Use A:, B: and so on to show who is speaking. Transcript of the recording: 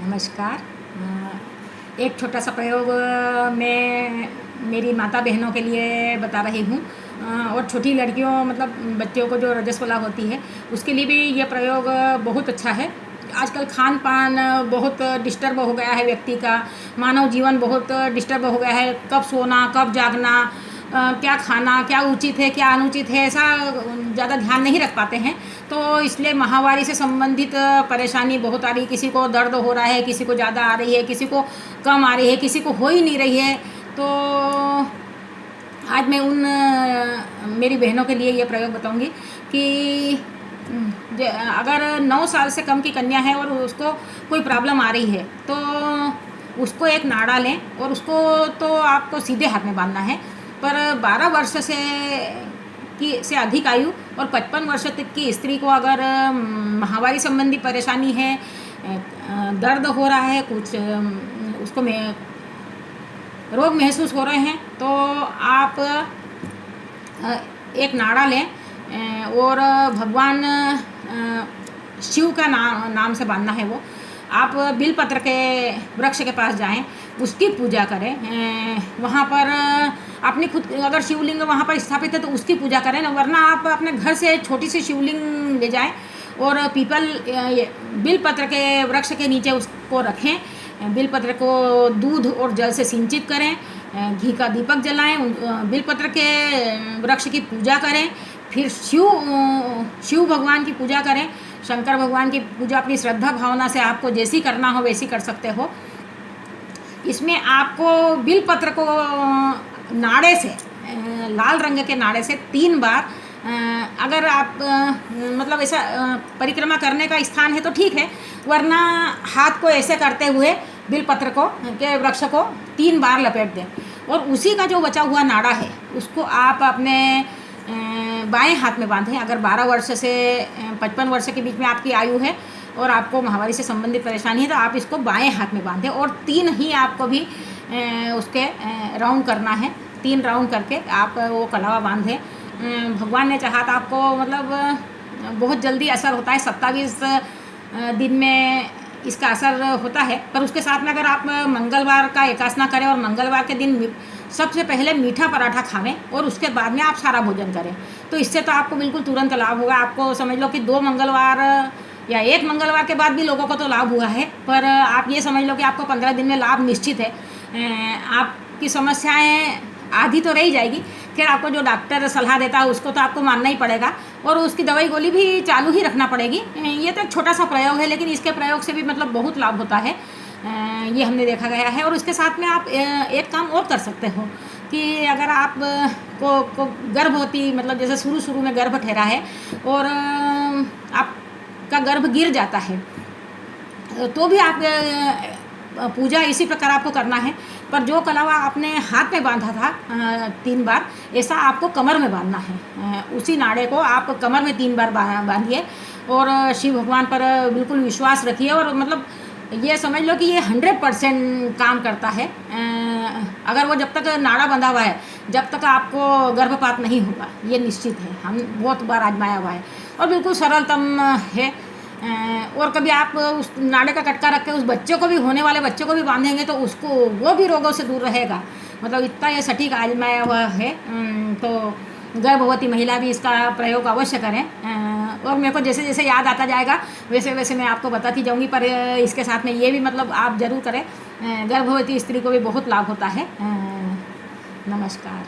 A: नमस्कार। एक छोटा सा प्रयोग मैं मेरी माता बहनों के लिए बता रही हूँ। और छोटी लड़कियों मतलब बच्चों को जो रजस्वला होती है उसके लिए भी ये प्रयोग बहुत अच्छा है। आजकल खान पान बहुत डिस्टर्ब हो गया है, व्यक्ति का मानव जीवन बहुत डिस्टर्ब हो गया है। कब सोना कब जागना, क्या खाना, क्या उचित है क्या अनुचित है, ऐसा ज़्यादा ध्यान नहीं रख पाते हैं। तो इसलिए माहवारी से संबंधित परेशानी बहुत आ रही है। किसी को दर्द हो रहा है, किसी को ज़्यादा आ रही है, किसी को कम आ रही है, किसी को हो ही नहीं रही है। तो आज मैं उन मेरी बहनों के लिए ये प्रयोग बताऊंगी कि अगर 9 साल से कम की कन्या है और उसको कोई प्रॉब्लम आ रही है तो उसको एक नाड़ा लें और उसको तो आपको सीधे हाथ में बांधना है। पर 12 वर्ष से अधिक आयु और 55 वर्ष तक की स्त्री को अगर माहवारी संबंधी परेशानी है, दर्द हो रहा है, कुछ उसको में रोग महसूस हो रहे हैं, तो आप एक नाड़ा लें और भगवान शिव का नाम से बांधना है। वो आप बिलपत्र के वृक्ष के पास जाएं, उसकी पूजा करें। वहाँ पर अपनी खुद अगर शिवलिंग वहाँ पर स्थापित है तो उसकी पूजा करें, वरना आप अपने घर से छोटी सी शिवलिंग ले जाएं और पीपल बिलपत्र के वृक्ष के नीचे उसको रखें। बिलपत्र को दूध और जल से सिंचित करें, घी का दीपक जलाएं, बिलपत्र के वृक्ष की पूजा करें, फिर शिव भगवान की पूजा करें। शंकर भगवान की पूजा अपनी श्रद्धा भावना से आपको जैसी करना हो वैसी कर सकते हो। इसमें आपको बिलपत्र को नाड़े से, लाल रंग के नाड़े से 3 बार, अगर आप मतलब ऐसा परिक्रमा करने का स्थान है तो ठीक है, वरना हाथ को ऐसे करते हुए बिलपत्र को के वृक्ष को 3 बार लपेट दें और उसी का जो बचा हुआ नाड़ा है उसको आप अपने बाएं हाथ में बांधें। अगर 12 वर्ष से 55 वर्ष के बीच में आपकी आयु है और आपको माहवारी से संबंधित परेशानी है तो आप इसको बाएं हाथ में बांधें और 3 ही आपको भी उसके राउंड करना है। 3 राउंड करके आप वो कलावा बांधें। भगवान ने चाहा तो आपको मतलब बहुत जल्दी असर होता है, 27 दिन में इसका असर होता है। पर उसके साथ में अगर आप मंगलवार का एकासना करें और मंगलवार के दिन सबसे पहले मीठा पराठा खावें और उसके बाद में आप सारा भोजन करें, तो इससे तो आपको बिल्कुल तुरंत लाभ होगा। आपको समझ लो कि 2 मंगलवार या 1 मंगलवार के बाद भी लोगों को तो लाभ हुआ है, पर आप ये समझ लो कि आपको 15 दिन में लाभ निश्चित है। आपकी समस्याएं आधी तो रह जाएगी। फिर आपको जो डॉक्टर सलाह देता है उसको तो आपको मानना ही पड़ेगा और उसकी दवाई गोली भी चालू ही रखना पड़ेगी। ये तो एक छोटा सा प्रयोग है, लेकिन इसके प्रयोग से भी मतलब बहुत लाभ होता है, ये हमने देखा गया है। और उसके साथ में आप एक काम और कर सकते हो कि अगर आप को गर्भवती मतलब जैसे शुरू में गर्भ ठहरा है और आपका गर्भ गिर जाता है तो भी आप पूजा इसी प्रकार आपको करना है। पर जो कलावा आपने हाथ में बांधा था 3 बार, ऐसा आपको कमर में बांधना है। उसी नाड़े को आप कमर में 3 बार बांधिए और शिव भगवान पर बिल्कुल विश्वास रखिए और मतलब ये समझ लो कि ये 100% काम करता है। अगर वो जब तक नाड़ा बंधा हुआ है जब तक आपको गर्भपात नहीं होगा, ये निश्चित है। हम बहुत बार आजमाया हुआ है और बिल्कुल सरलतम है। और कभी आप उस नाड़े का कटका रख के उस बच्चे को भी, होने वाले बच्चे को भी बांधेंगे तो उसको वो भी रोगों से दूर रहेगा। मतलब इतना ये सटीक आजमाया हुआ है। तो गर्भवती महिला भी इसका प्रयोग अवश्य करें। और मेरे को जैसे जैसे याद आता जाएगा वैसे वैसे मैं आपको बताती जाऊंगी। पर इसके साथ में ये भी मतलब आप ज़रूर करें, गर्भवती स्त्री को भी बहुत लाभ होता है। नमस्कार।